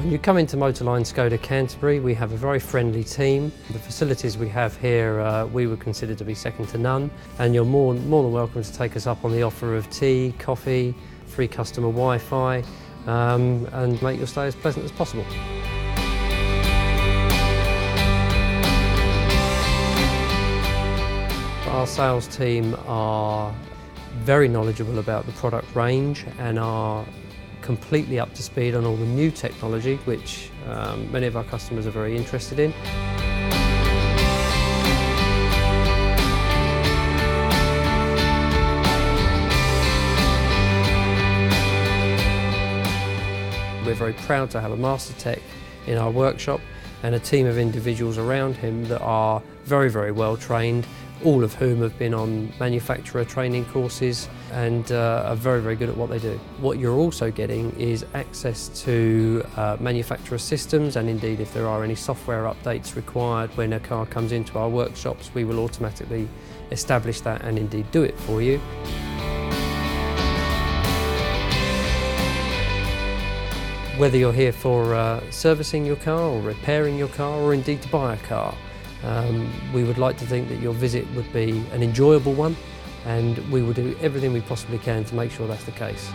You come into Motorline ŠKODA Canterbury, we have a very friendly team. The facilities we have here we would consider to be second to none, and you're more than welcome to take us up on the offer of tea, coffee, free customer Wi-Fi, and make your stay as pleasant as possible. Our sales team are very knowledgeable about the product range and are completely up to speed on all the new technology which many of our customers are very interested in. We're very proud to have a master tech in our workshop and a team of individuals around him that are very, very well trained, all of whom have been on manufacturer training courses and are very, very good at what they do. What you're also getting is access to manufacturer systems, and indeed if there are any software updates required when a car comes into our workshops, we will automatically establish that and indeed do it for you. Whether you're here for servicing your car or repairing your car or indeed to buy a car, we would like to think that your visit would be an enjoyable one, and we will do everything we possibly can to make sure that's the case.